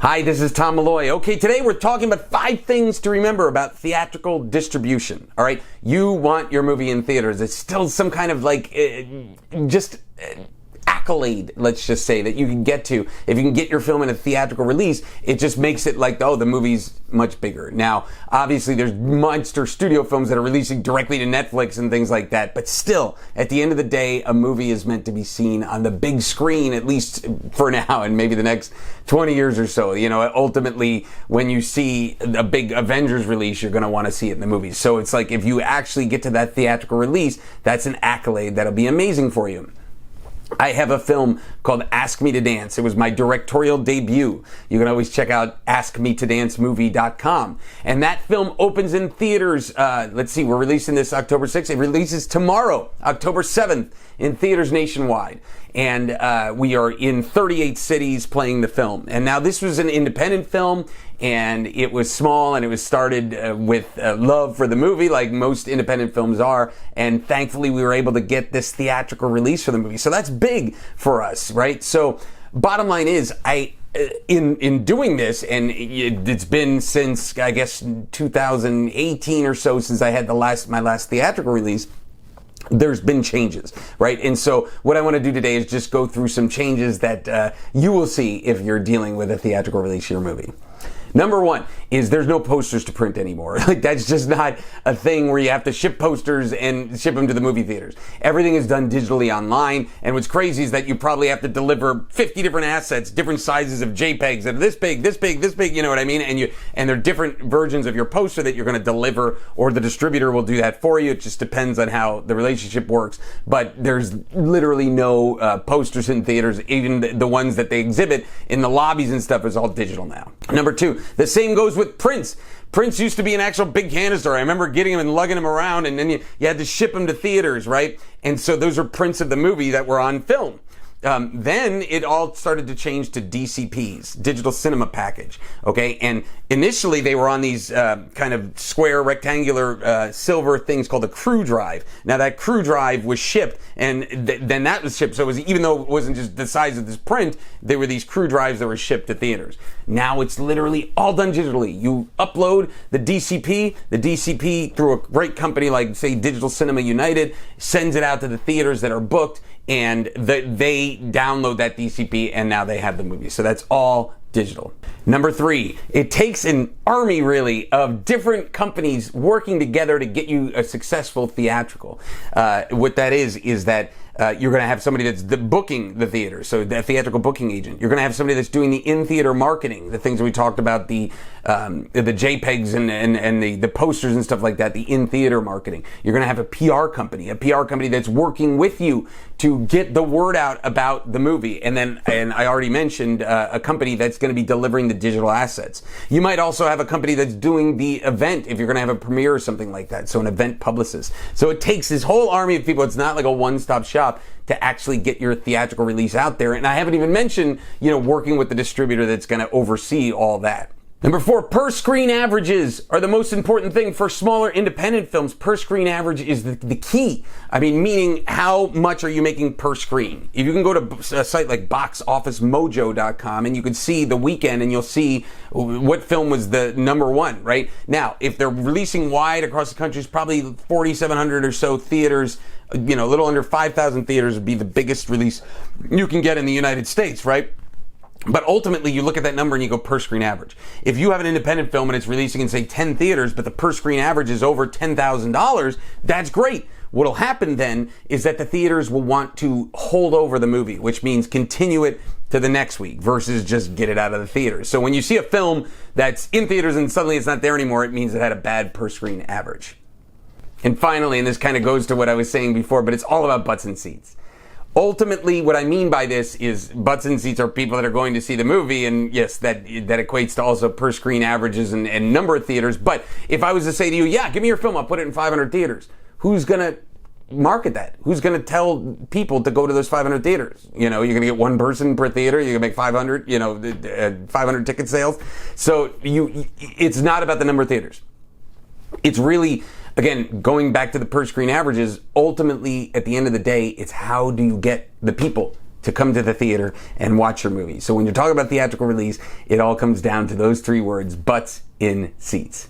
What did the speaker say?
Hi, this is Tom Malloy. Okay, today we're talking about 5 things to remember about theatrical distribution. All right, you want your movie in theaters. It's still some kind of accolade, let's just say, that you can get to. If you can get your film in a theatrical release, it just makes it like, oh, the movie's much bigger. Now, obviously, there's monster studio films that are releasing directly to Netflix and things like that, but still, at the end of the day, a movie is meant to be seen on the big screen, at least for now, and maybe the next 20 years or so. You know, ultimately, when you see a big Avengers release, you're going to want to see it in the movies. So it's like, if you actually get to that theatrical release, that's an accolade that'll be amazing for you. I have a film called Ask Me to Dance. It was my directorial debut. You can always check out askmetodancemovie.com. And that film opens in theaters. Let's see, we're releasing this October 6th. It releases tomorrow, October 7th, in theaters nationwide. And we are in 38 cities playing the film. And now this was an independent film, and it was small, and it was started with love for the movie, like most independent films are. And thankfully, we were able to get this theatrical release for the movie. So that's big for us, right? So bottom line is, in doing this, and it's been since, I guess, 2018 or so since I had my last theatrical release, there's been changes, right? And so what I want to do today is just go through some changes that you will see if you're dealing with a theatrical release of your movie. Number 1 is there's no posters to print anymore. Like, that's just not a thing where you have to ship posters and ship them to the movie theaters. Everything is done digitally online. And what's crazy is that you probably have to deliver 50 different assets, different sizes of JPEGs that are this big, this big, this big, you know what I mean? And they're different versions of your poster that you're going to deliver, or the distributor will do that for you. It just depends on how the relationship works. But there's literally no posters in theaters. Even the ones that they exhibit in the lobbies and stuff is all digital now. Number 2, the same goes with prints. Prints used to be an actual big canister. I remember getting them and lugging them around, and then you had to ship them to theaters, right? And so those are prints of the movie that were on film. Then it all started to change to DCPs, digital cinema package. Okay, and initially they were on these kind of square, rectangular, silver things called a crew drive. Now that crew drive was shipped, and then that was shipped. So it was, even though it wasn't just the size of this print, they were these crew drives that were shipped to theaters. Now it's literally all done digitally. You upload the DCP through a great company like, say, Digital Cinema United, sends it out to the theaters that are booked, and they download that DCP, and now they have the movie. So that's all digital. Number 3, it takes an army, really, of different companies working together to get you a successful theatrical. What that is that you're going to have somebody that's booking the theater, so the theatrical booking agent. You're going to have somebody that's doing the in-theater marketing, the things that we talked about, the JPEGs and the posters and stuff like that, the in-theater marketing. You're going to have a PR company that's working with you to get the word out about the movie. And I already mentioned a company that's going to be delivering the digital assets. You might also have a company that's doing the event if you're going to have a premiere or something like that, so an event publicist. So it takes this whole army of people. It's not like a one-stop shop to actually get your theatrical release out there. And I haven't even mentioned, working with the distributor that's going to oversee all that. Number 4, per screen averages are the most important thing for smaller independent films. Per screen average is the key. I mean, meaning how much are you making per screen? If you can go to a site like boxofficemojo.com and you can see the weekend, and you'll see what film was the number 1, right? Now, if they're releasing wide across the country, it's probably 4,700 or so theaters. A little under 5,000 theaters would be the biggest release you can get in the United States, right? But ultimately, you look at that number and you go per screen average. If you have an independent film and it's releasing in, say, 10 theaters, but the per screen average is over $10,000, that's great. What'll happen then is that the theaters will want to hold over the movie, which means continue it to the next week versus just get it out of the theaters. So when you see a film that's in theaters and suddenly it's not there anymore, it means it had a bad per screen average. And finally, and this kind of goes to what I was saying before, but it's all about butts and seats. Ultimately, what I mean by this is butts and seats are people that are going to see the movie, and yes, that equates to also per screen averages and number of theaters. But if I was to say to you, yeah, give me your film, I'll put it in 500 theaters, who's going to market that? Who's going to tell people to go to those 500 theaters? You're going to get one person per theater, you're going to make 500, 500 ticket sales. So it's not about the number of theaters. It's really, again, going back to the per screen averages, ultimately, at the end of the day, it's how do you get the people to come to the theater and watch your movie. So when you're talking about theatrical release, it all comes down to those three words: butts in seats.